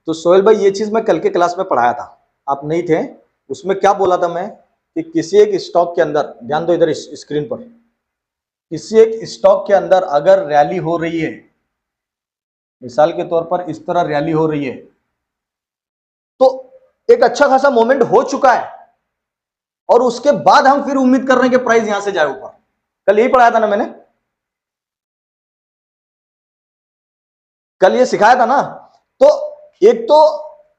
तो सोहेल भाई ये चीज मैं कल के क्लास में पढ़ाया था, आप नहीं थे। उसमें क्या बोला था मैं कि किसी एक स्टॉक के अंदर, ध्यान दो इधर स्क्रीन पर, किसी एक स्टॉक के अंदर अगर रैली हो रही है, मिसाल के तौर पर इस तरह रैली हो रही है, तो एक अच्छा खासा मोमेंट हो चुका है और उसके बाद हम फिर उम्मीद कर रहे हैं कि प्राइस यहां से जाए ऊपर। कल यही पढ़ाया था ना मैंने, कल ये सिखाया था ना। तो एक तो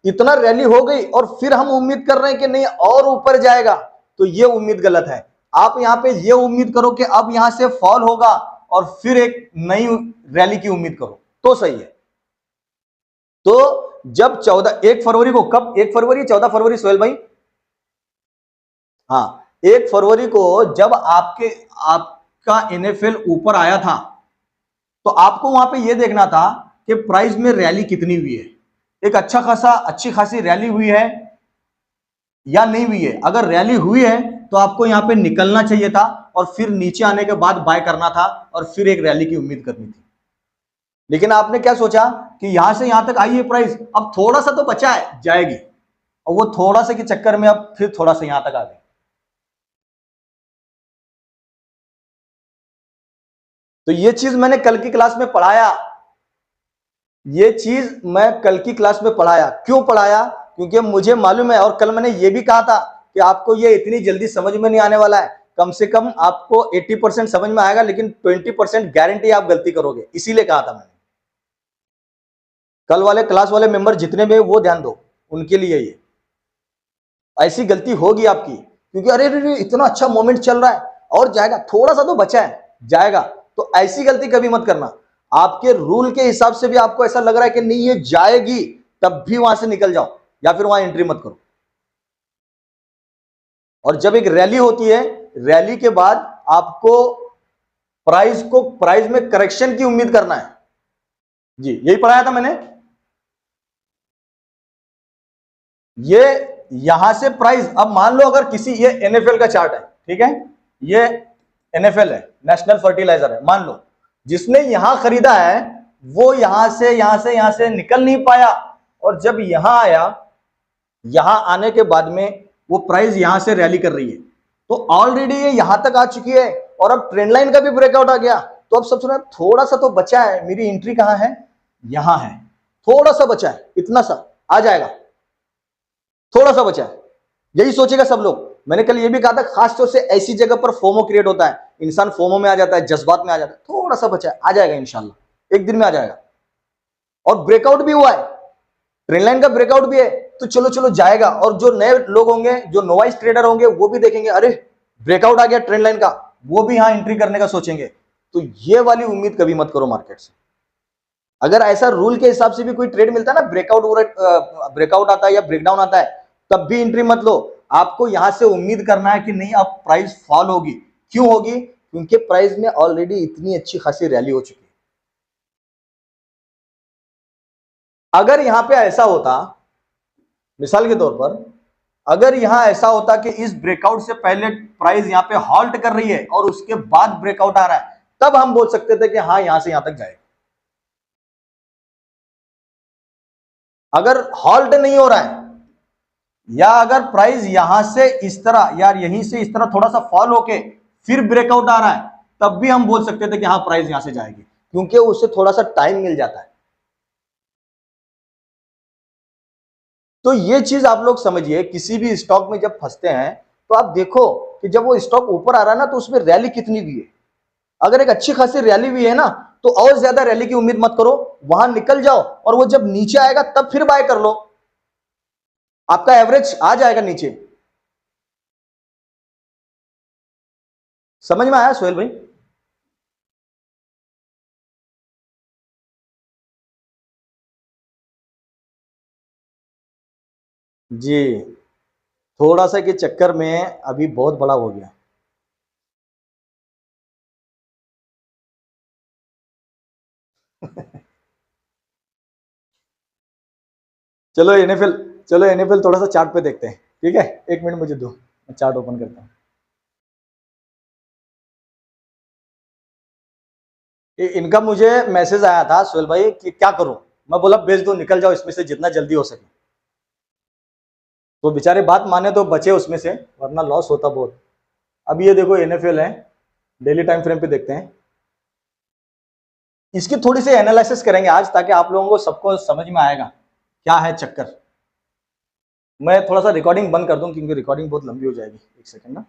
इतना रैली हो गई और फिर हम उम्मीद कर रहे हैं कि नहीं और ऊपर जाएगा, तो ये उम्मीद गलत है। आप यहां पे ये उम्मीद करो कि अब यहां से फॉल होगा और फिर एक नई रैली की उम्मीद करो, तो सही है। तो जब 1 फरवरी को, कब 1 फरवरी 14 फरवरी सोहेल भाई, हाँ 1 फरवरी को जब आपका एनएफएल ऊपर आया था, तो आपको वहां पे यह देखना था कि प्राइस में रैली कितनी हुई है, एक अच्छी खासी रैली हुई है या नहीं हुई है। अगर रैली हुई है तो आपको यहां पे निकलना चाहिए था और फिर नीचे आने के बाद बाय करना था और फिर एक रैली की उम्मीद करनी थी। लेकिन आपने क्या सोचा कि यहां से यहां तक आई है प्राइस, अब थोड़ा सा तो बचा है, जाएगी, और वो थोड़ा सा के चक्कर में अब फिर थोड़ा सा यहां तक आ गई। तो ये चीज मैंने कल की क्लास में पढ़ाया, ये चीज मैं कल की क्लास में पढ़ाया। क्यों पढ़ाया? क्योंकि मुझे मालूम है, और कल मैंने ये भी कहा था कि आपको ये इतनी जल्दी समझ में नहीं आने वाला है, कम से कम आपको 80% समझ में आएगा, लेकिन 20% गारंटी आप गलती करोगे, इसीलिए कहा था मैंने। कल वाले क्लास वाले मेंबर जितने भी वो ध्यान दो, उनके लिए ये ऐसी गलती होगी आपकी, क्योंकि अरे अरे इतना अच्छा मोमेंट चल रहा है और जाएगा, थोड़ा सा तो बचा है, जाएगा। तो ऐसी गलती कभी मत करना। आपके रूल के हिसाब से भी आपको ऐसा लग रहा है कि नहीं ये जाएगी, तब भी वहां से निकल जाओ या फिर वहां एंट्री मत करो। और जब एक रैली होती है, रैली के बाद आपको प्राइस में करेक्शन की उम्मीद करना है। जी यही पढ़ाया था मैंने। ये यहां से प्राइस, अब मान लो अगर किसी, ये एनएफएल का चार्ट है, ठीक है, ये एनएफएल है, नेशनल फर्टिलाइजर है, मान लो जिसने यहां खरीदा है वो यहां से निकल नहीं पाया, और जब यहां आया, यहां आने के बाद में वो प्राइस यहां से रैली कर रही है, तो ऑलरेडी ये यहां तक आ चुकी है और अब ट्रेंड लाइन का भी ब्रेकआउट आ गया। तो अब सब सुना, थोड़ा सा तो बचा है, मेरी एंट्री कहां है, यहां है, थोड़ा सा बचा है, इतना सा आ जाएगा, थोड़ा सा बचा है, यही सोचेगा सब लोग। मैंने कल ये भी कहा था, खासतौर से ऐसी जगह पर फोमो क्रिएट होता है, इंसान फोमो में आ जाता है, जज्बात में आ जाता है, थोड़ा सा बचा है, आ जाएगा इंशाल्लाह, एक दिन में आ जाएगा। और ब्रेकआउट भी हुआ है, ट्रेंड लाइन का ब्रेकआउट भी है, तो चलो चलो जाएगा। और जो नए लोग होंगे, जो नोवाइस ट्रेडर होंगे, वो भी देखेंगे अरे ब्रेकआउट आ गया ट्रेंड लाइन का, वो भी यहां एंट्री करने का सोचेंगे। तो ये वाली उम्मीद कभी मत करो मार्केट से। अगर ऐसा रूल के हिसाब से भी कोई ट्रेड मिलता है ना, ब्रेकआउट आता है या ब्रेकडाउन आता है, तब भी एंट्री मत लो। आपको यहां से उम्मीद करना है कि नहीं अब प्राइस फॉल होगी। क्यों होगी? क्योंकि प्राइस में ऑलरेडी इतनी अच्छी खासी रैली हो चुकी है। अगर यहां पे ऐसा होता, मिसाल के तौर पर, अगर यहां ऐसा होता कि इस ब्रेकआउट से पहले प्राइस यहां पे हॉल्ट कर रही है और उसके बाद ब्रेकआउट आ रहा है, तब हम बोल सकते थे कि हाँ यहां से यहां तक जाएगा। अगर हॉल्ट नहीं हो रहा है, या अगर प्राइस यहां से इस तरह, यार यहीं से इस तरह थोड़ा सा फॉल होके फिर ब्रेकआउट आ रहा है, तब भी हम बोल सकते थे कि हाँ प्राइस यहां से जाएगी, क्योंकि उससे थोड़ा सा टाइम मिल जाता है। तो ये चीज आप लोग समझिए, किसी भी स्टॉक में जब फंसते हैं तो आप देखो कि जब वो स्टॉक ऊपर आ रहा है ना, तो उसमें रैली कितनी हुई है। अगर एक अच्छी खासी रैली हुई है ना, तो और ज्यादा रैली की उम्मीद मत करो, वहां निकल जाओ, और वो जब नीचे आएगा तब फिर बाय कर लो, आपका एवरेज आ जाएगा नीचे। समझ में आया सोहेल भाई? जी, थोड़ा सा के चक्कर में अभी बहुत बड़ा हो गया। चलो एनएफएल, चलो एनएफएल थोड़ा सा चार्ट पे देखते हैं, ठीक है, एक मिनट मुझे दो, मैं चार्ट ओपन करता हूं। इनका मुझे मैसेज आया था सोहेल भाई कि क्या करूं, मैं बोला बेच दो, निकल जाओ इसमें से जितना जल्दी हो सके। तो बेचारे बात माने तो बचे उसमें से, वरना लॉस होता बहुत। अब ये देखो एनएफएल है, डेली टाइम फ्रेम पे देखते हैं। इसकी थोड़ी सी एनालिसिस करेंगे आज, ताकि आप लोगों को सबको समझ में आएगा क्या है चक्कर। मैं थोड़ा सा रिकॉर्डिंग बंद कर दूं, क्योंकि रिकॉर्डिंग बहुत लंबी हो जाएगी। एक सेकंड ना।